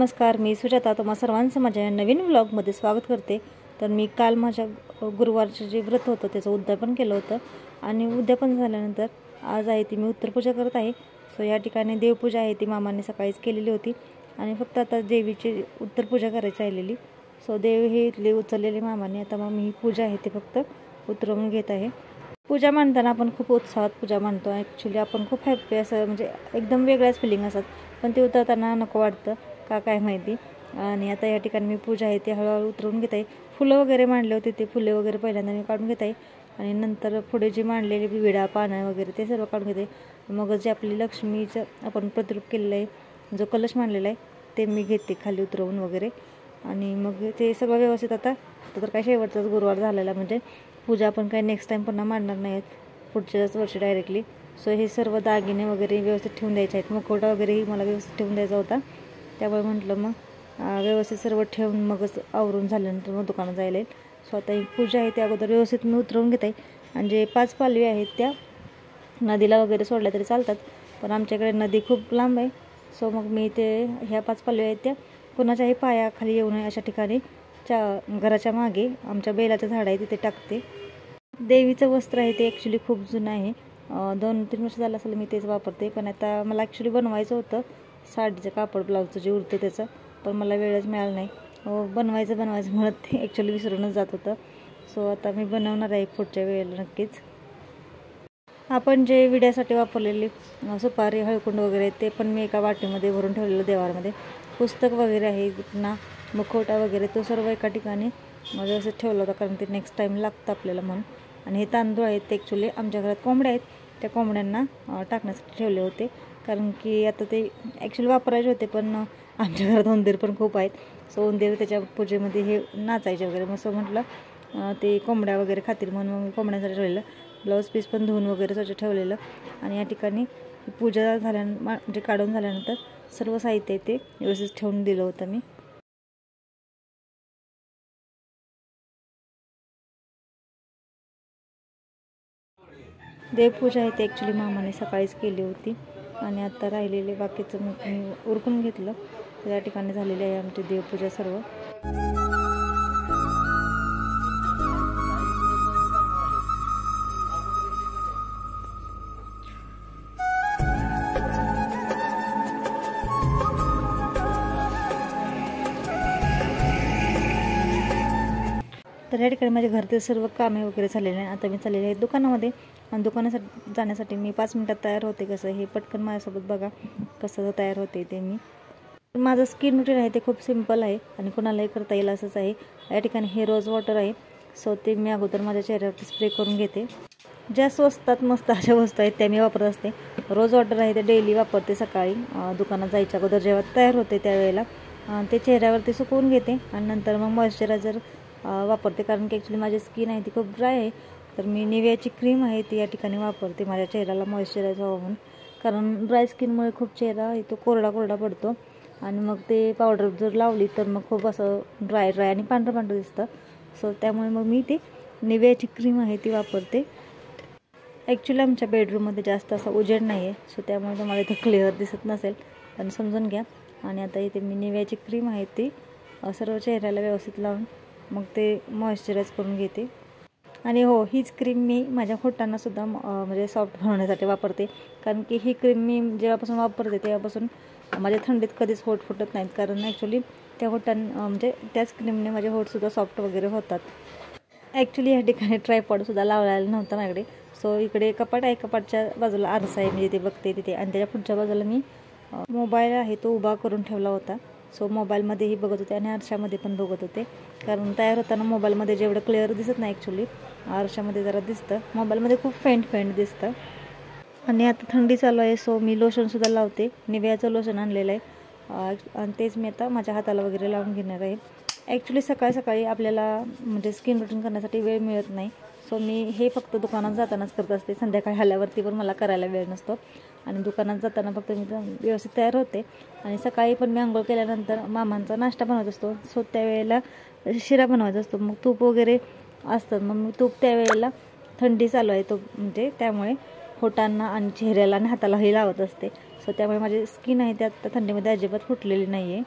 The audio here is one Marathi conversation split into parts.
नमस्कार, मी सुजाता तुम्हा सर्वांचं माझ्या नवीन व्लॉगमध्ये स्वागत करते। तर मी काल माझ्या गुरुवारचे जे व्रत होतं त्याचं उद्यापन केलं होतं आणि उद्यापन झाल्यानंतर आज आहे ती मी उत्तरपूजा करत आहे। सो या ठिकाणी देवपूजा आहे ती मामांनी सकाळीच केलेली होती आणि फक्त आता देवीची उत्तरपूजा करायची राहिलेली। सो देव हे इथले उचललेले मामांनी, आता मग मी ही पूजा आहे ते फक्त उतरवून घेत आहे। पूजा मांडताना आपण खूप उत्साहात पूजा मांडतो। ॲक्च्युली आपण खूप हॅप्पी असं म्हणजे एकदम वेगळ्याच फिलिंग असतात, पण ते उतरताना नको वाटतं का काय माहिती। आणि आता या ठिकाणी मी पूजा आहे ते हळूहळू उतरवून घेत आहे। फुलं वगैरे मांडले होते ते फुले वगैरे पहिल्यांदा मी काढून घेत आहे आणि नंतर पुढे जी मांडलेली विडा पानं वगैरे ते सर्व काढून घेते। मग जे आपली लक्ष्मीचं आपण प्रतिरूप केलेलं आहे, जो कलश मांडलेला आहे ते मी घेते खाली उतरवून वगैरे। आणि मग ते सगळं व्यवस्थित आता तर काय शेवटचाच गुरुवार झालेला, म्हणजे पूजा आपण काही नेक्स्ट टाईम पुन्हा मांडणार नाहीत पुढच्याच वर्षी डायरेक्टली। सो हे सर्व दागिने वगैरे व्यवस्थित ठेवून द्यायचे आहेत, मुखवटा वगैरेही मला व्यवस्थित ठेवून द्यायचा होता, त्यामुळे म्हटलं मग व्यवस्थित सर्व ठेवून मगच आवरून झाल्यानंतर मग दुकानात जायला येईल। सो आता ही पूजा आहे त्या अगोदर व्यवस्थित मी उतरवून घेत आहे। आणि जे 5 पालवी आहेत त्या नदीला वगैरे सोडल्या तरी चालतात, पण आमच्याकडे नदी खूप लांब आहे। सो मग मी ते ह्या 5 पालवी आहेत त्या कोणाच्याही पायाखाली येऊ नये अशा ठिकाणी घराच्या मागे आमच्या बेलाचं झाड आहे तिथे टाकते। देवीचं वस्त्र आहे ते ॲक्च्युली खूप जुनं आहे, 2-3 वर्ष झालं असेल मी तेच वापरते। पण आता मला ॲक्च्युली बनवायचं होतं साडीचं कापड ब्लाऊजचं जे उरतं त्याचं, पण मला वेळच मिळाला नाही। बनवायचं म्हणत ते ॲक्च्युली विसरूनच जात होतं। सो आता मी बनवणार आहे पुढच्या वेळेला नक्कीच। आपण जे विड्यासाठी वापरलेले सुपारी हळकुंड वगैरे ते पण मी एका वाटीमध्ये भरून ठेवलेलं देवाऱ्यामध्ये। पुस्तक वगैरे आहे ना, मुखवटा वगैरे तो सर्व एका ठिकाणी व्यवस्थित ठेवला होता, कारण ते नेक्स्ट टाईम लागतं आपल्याला म्हणून। आणि हे तांदूळ आहेत ते ॲक्च्युली आमच्या घरात कोंबड्या आहेत त्या कोंबड्यांना टाकण्यासाठी ठेवले होते, कारण की आता ते ॲक्च्युली वापरायचे होते पण आमच्या घरात उंदीर पण खूप आहेत। सो उंदीर त्याच्या पूजेमध्ये हे नाचायचे वगैरे, मग सो म्हटलं ते कोंबड्या वगैरे खातील म्हणून मी कोंबड्यांसाठी ठेवलेलं। ब्लाऊज पीस पण धुवून वगैरे स्वच्छ ठेवलेलं। आणि या ठिकाणी पूजा म्हणजे काढून झाल्यानंतर सर्व साहित्य ते व्यवस्थित ठेवून दिलं होतं मी। देवपूजा आहे ते ॲक्च्युली मामाने सकाळीच केली होती आणि आता राहिलेले बाकीचं मग मी उरकून घेतलं। तर या ठिकाणी झालेली आहे आमची देवपूजा सर्व। तर या ठिकाणी माझ्या घरातील सर्व कामे वगैरे झालेले आहे। आता मी चाललेले आहे दुकानामध्ये आणि दुकानासाठी जाण्यासाठी मी 5 मिनिटात तयार होते। कसं हे पटकन माझ्यासोबत बघा कसं तयार होते ते मी। माझं स्किन रुटीन आहे ते खूप सिम्पल आहे आणि कोणालाही करता येईल असंच आहे। या ठिकाणी हे रोज वॉटर आहे, सो ते मी अगोदर माझ्या चेहऱ्यावरती स्प्रे करून घेते। ज्या स्वस्तात मस्त अशा वस्तू आहेत त्या मी वापरत असते। रोज वॉटर आहे ते डेली वापरते सकाळी दुकानात जायच्या अगोदर जेव्हा तयार होते त्यावेळेला ते चेहऱ्यावरती सुकवून घेते आणि नंतर मग मॉइश्चरायझर वापरते, कारण की ॲक्च्युली माझी स्किन आहे ती खूप ड्राय आहे। तर मी निव्हियाची क्रीम आहे ती या ठिकाणी वापरते माझ्या चेहऱ्याला मॉइश्चरायझ व्हावं म्हणून, कारण ड्राय स्किनमुळे खूप चेहरा आहे तो कोरडा पडतो आणि मग ते पावडर जर लावली तर मग खूप असं ड्राय आणि पांढरं दिसतं। सो त्यामुळे मग मी ती निव्हियाची क्रीम आहे ती वापरते। ॲक्च्युली आमच्या बेडरूममध्ये जास्त असा उजेड नाही आहे, सो त्यामुळे तुम्हाला इथं क्लिअर दिसत नसेल, पण समजून घ्या। आणि आता इथे मी निव्हियाची क्रीम आहे ती सर्व चेहऱ्याला व्यवस्थित लावून मग ते मॉइश्चराईज करून घेते। आणि हो, हीच क्रीम मी माझ्या होटांनासुद्धा म्हणजे सॉफ्ट बनवण्यासाठी वापरते, कारण की ही क्रीम मी जेव्हापासून वापरते तेव्हापासून माझ्या थंडीत कधीच होठ फुटत नाहीत, कारण ॲक्च्युली त्या म्हणजे त्याच क्रीमने माझे होठसुद्धा सॉफ्ट वगैरे होतात। ॲक्च्युली या ठिकाणी ट्रायपॉडसुद्धा लावलेला नव्हता माझ्याकडे। सो इकडे कपाट आहे, कपाटच्या बाजूला आरसा आहे म्हणजे ते बघते तिथे, आणि त्याच्या पुढच्या बाजूला मी मोबाईल आहे तो उभा करून ठेवला होता। सो मोबाईलमध्येही बघत होते आणि आरशामध्ये पण बघत होते, कारण तयार होताना मोबाईलमध्ये जेवढं क्लिअर दिसत नाही ॲक्च्युली आरशामध्ये जरा दिसतं, मोबाईलमध्ये खूप फेंट दिसतं। आणि आता थंडी चालू आहे, सो मी लोशनसुद्धा लावते, निव्हियाचं लोशन आणलेलं आहे आणि तेच मी आता माझ्या हाताला वगैरे लावून घेणार आहे। ॲक्च्युली सकाळी आपल्याला म्हणजे स्किन रुटीन करण्यासाठी वेळ मिळत नाही, सो मी हे फक्त दुकानात जातानाच करत असते। संध्याकाळी आल्यावरती पण मला करायला वेळ नसतो आणि दुकानात जाताना फक्त मी व्यवस्थित तयार होते। आणि सकाळी पण मी आंघोळ केल्यानंतर मामांचा नाश्ता बनवत असतो, सो त्यावेळेला शिरा बनवायचा असतो, मग तूप वगैरे असतं, मग मी तूप त्यावेळेला थंडी चालू आहे तो म्हणजे त्यामुळे होटांना आणि चेहऱ्याला आणि हातालाही लावत असते। सो त्यामुळे माझी स्किन आहे त्या थंडीमध्ये अजिबात फुटलेली नाही आहे।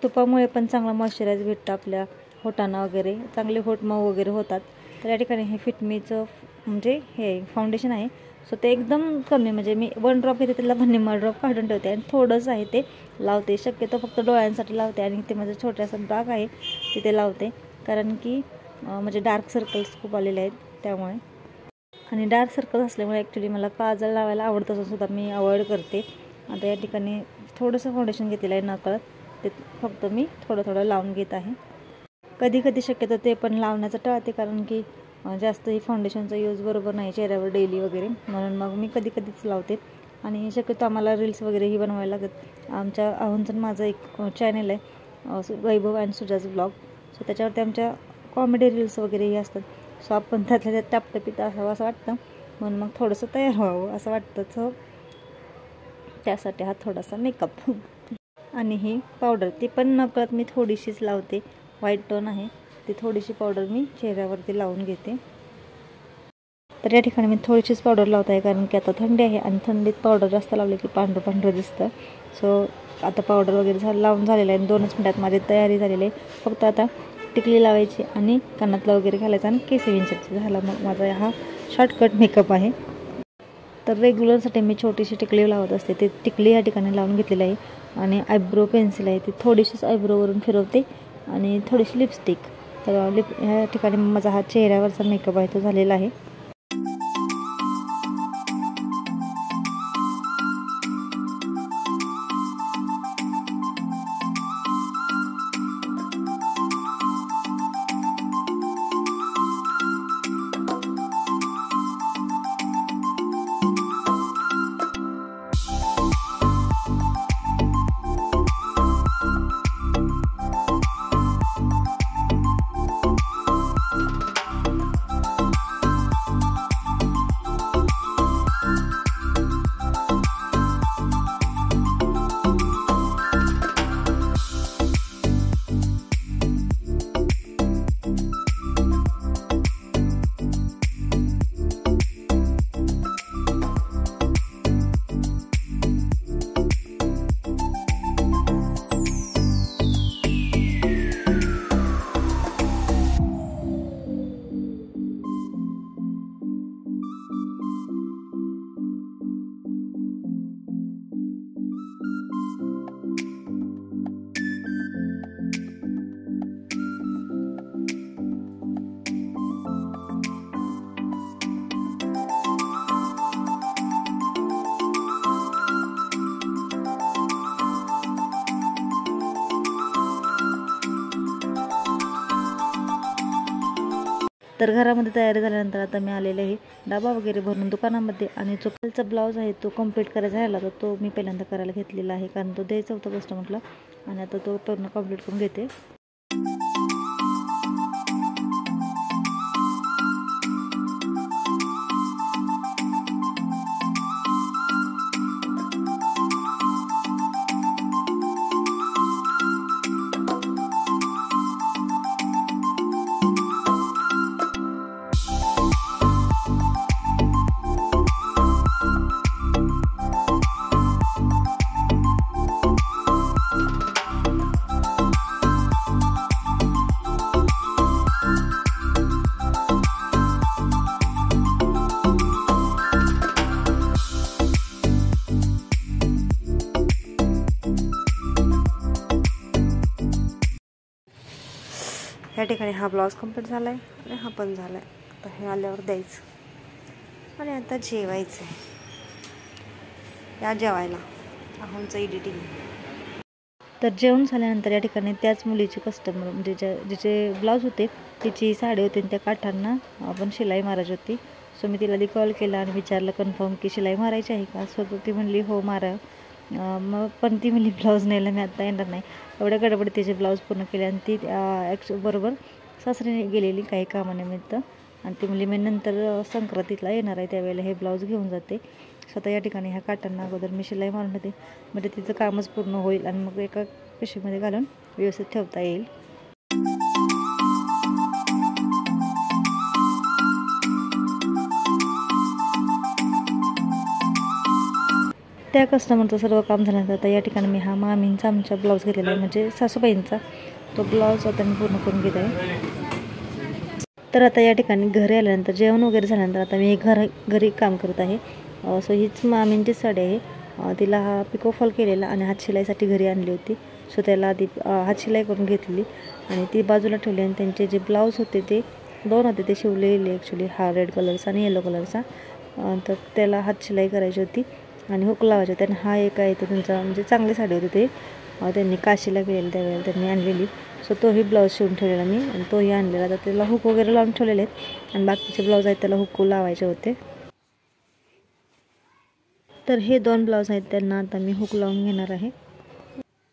तुपामुळे पण चांगला मॉइश्चराईज भेटतं आपल्या होटांना वगैरे, चांगले होट मऊ वगैरे होतात. तर या ठिकाणी हे फिटमीचं म्हणजे हे फाउंडेशन आहे. सो ते एकदम कमी, म्हणजे मी 1 ड्रॉप घेते त्याला पण निम्मा ड्रॉप काढून ठेवते आणि थोडंसं आहे ते लावते. शक्यतो फक्त डोळ्यांसाठी लावते आणि ते माझं छोटासा डाग आहे तिथे लावते, कारण की म्हणजे डार्क सर्कल्स खूप आलेले आहेत त्यामुळे. आणि डार्क सर्कल असल्यामुळे ॲक्च्युली मला काजळ लावायला आवडतं सुद्धा मी अवॉइड करते. आता या ठिकाणी थोडंसं फाउंडेशन घेतलेलं आहे नकळत, ते फक्त मी थोडं लावून घेत आहे. कधी कधी शक्यतो ते पण लावण्याचं टाळते, कारण की जास्त ही फाउंडेशनचा यूज बरोबर नाही चेहऱ्यावर डेली वगैरे, म्हणून मग मी कधीच लावते. आणि शक्यतो आम्हाला रील्स वगैरेही बनवायला लागत. आमच्या आहोंचं माझं एक चॅनल आहे वैभव अँड सुजाज ब्लॉग. सो त्याच्यावरती आमच्या कॉमेडी रील्स वगैरेही असतात. सो आपण त्यातल्या त्यात टापटपीत असावं असं वाटतं, म्हणून मग थोडंसं तयार व्हावं असं वाटतं. सो त्यासाठी हा थोडासा मेकअप. आणि ही पावडर ती पण नकळत मी थोडीशीच लावते. व्हाईट टोन आहे, ती थोडीशी पावडर मी चेहऱ्यावरती लावून घेते. तर या ठिकाणी मी थोडीशीच पावडर लावत आहे, कारण की आता थंडी आहे आणि थंडीत पावडर जास्त लावली की पांढरं दिसतं. सो आता पावडर वगैरे लावून झालेलं आहे आणि 2च मिनिटात माझी तयारी झालेली आहे. फक्त आता टिकली लावायची आणि कानातलं वगैरे घालायचं आणि केस विंचारायचं, झाला मग माझा हा शॉर्टकट मेकअप आहे. तर रेग्युलरसाठी मी छोटीशी टिकली लावत असते. ते टिकली या ठिकाणी लावून घेतलेली आहे आणि आयब्रो पेन्सिल आहे ती थोडीशीच आयब्रोवरून फिरवते आणि थोडीशी लिपस्टिक. तर ह्या ठिकाणी माझा हा चेहऱ्यावरचा मेकअप आहे तो झालेला आहे. तर घरामध्ये तयारी झाल्यानंतर आता मी आलेले आहे डबा वगैरे भरून दुकानामध्ये. आणि जो खालचा ब्लाऊज आहे तो कंप्लीट करायचा राहिला तर तो मी पहिल्यांदा करायला घेतलेला आहे, कारण तो द्यायचा होता कस्टमरला आणि आता तो पूर्ण कंप्लीट करून घेते. ह्या ठिकाणी हा ब्लाऊज कंप्लीट झाला आहे आणि हा पण झाला आहे. आता हे आल्यावर द्यायचं आणि आता जेवायचं आहे. या जेवायला आहोंचं एडिटिंग. तर जेवण झाल्यानंतर या ठिकाणी त्याच मुलीचे कस्टमर म्हणजे जिचे ब्लाऊज होते तिची साडी होती आणि त्या काठांना आपण शिलाई मारायची होती. सो मी तिला कॉल केला आणि विचारलं कन्फर्म की शिलाई मारायची आहे का. सो ती म्हणली हो मारा. मग पण ती म्हणली ब्लाऊज न्यायला मी आत्ता येणार नाही. एवढ्या गडबडीत तिचे ब्लाऊज पूर्ण केले आणि ती बरोबर सासरीने गेलेली काही कामानिमित्त आणि ती म्हणली मी नंतर संक्रांतीला येणार आहे त्यावेळेला हे ब्लाऊज घेऊन जाते. स्वतः या ठिकाणी ह्या काठांना अगोदर मी शिलाई मारून होते म्हणजे तिचं कामच पूर्ण होईल आणि मग एका पिशवीमध्ये घालून व्यवस्थित ठेवता येईल. त्या कस्टमरचं सर्व काम झाल्यानंतर आता या ठिकाणी मी हा मामींचा आमच्या ब्लाऊज घेतलेला आहे, म्हणजे सासूबाईंचा तो ब्लाऊज आता मी पूर्ण करून घेत आहे. तर आता या ठिकाणी घरी आल्यानंतर जेवण वगैरे झाल्यानंतर आता मी घरी काम करत आहे. सो हीच मामींची साडी आहे. तिला हा पिको फॉल केलेला आणि हातशिलाईसाठी घरी आणली होती. सो त्याला आधी हातशिलाई करून घेतली आणि ती बाजूला ठेवली आणि त्यांचे जे ब्लाऊज होते ते 2 होते ते शिवलेले ॲक्च्युली, हा रेड कलरचा आणि येलो कलरचा. तर त्याला हातशिलाई करायची होती आणि हुक लावायचे होते. आणि हा एक आहे तो त्यांचा म्हणजे चांगली साडी होती, ते त्यांनी काशीला गेलेली त्यावेळेला त्यांनी आणलेली. सो तोही ब्लाऊज शिवून ठेवलेला मी आणि तोही आणलेला. तर त्याला हुक वगैरे लावून ठेवलेले आहेत आणि बाकीचे ब्लाऊज आहेत त्याला हुक लावायचे होते. तर हे 2 ब्लाऊज आहेत त्यांना आता मी हुक लावून घेणार आहे.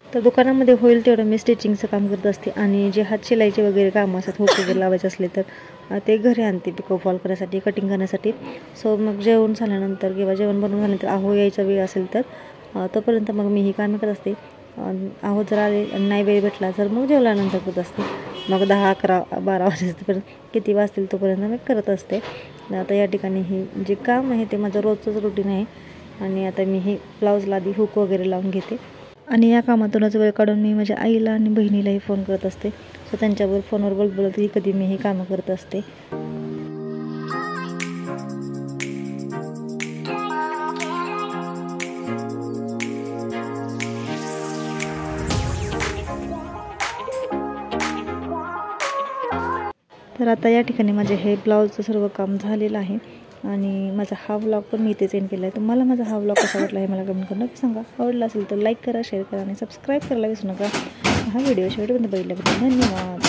तर दुकानामध्ये होईल तेवढं मी स्टिचिंगचं काम करत असते आणि जे हातशिलाईचे वगैरे काम असतात, हुक वगैरे लावायचे असले तर ते घरी आणते पिको फॉल करण्यासाठी, कटिंग करण्यासाठी. सो मग जेवण झाल्यानंतर किंवा जेवण बनवून झाल्यानंतर आहो यायचा वेळ असेल तर तोपर्यंत मग मी ही कामे करत असते. आहो जर आले नाही वेळ भेटला तर मग जेवल्यानंतर करत असते. मग 10, 11, 12 वाजेपर्यंत किती वाजतील तोपर्यंत मी करत असते. आता या ठिकाणी हे जे काम आहे ते माझं रोजचंच रुटीन आहे आणि आता मी हे ब्लाऊजला आधी हुक वगैरे लावून घेते आणि या कामातूनच वेळ काढून मी माझ्या आईला आणि बहिणीलाही फोन करत असते. सो त्यांच्यावर फोनवर बोलतही कधी मी ही कामं करत असते. तर आता या ठिकाणी माझे हे ब्लाऊजचं सर्व काम झालेलं आहे आणि माझा हा व्लॉग पण मी इथेच एंड केला आहे. तुम्हाला माझा हा व्लॉग कसा वाटला आहे मला कमेंट करून नक्की सांगा. आवडला असेल तर लाईक करा, शेअर करा आणि सबस्क्राईब करायला विसरू नका. हा व्हिडिओ शेवटपर्यंत बघितल्याबद्दल धन्यवाद.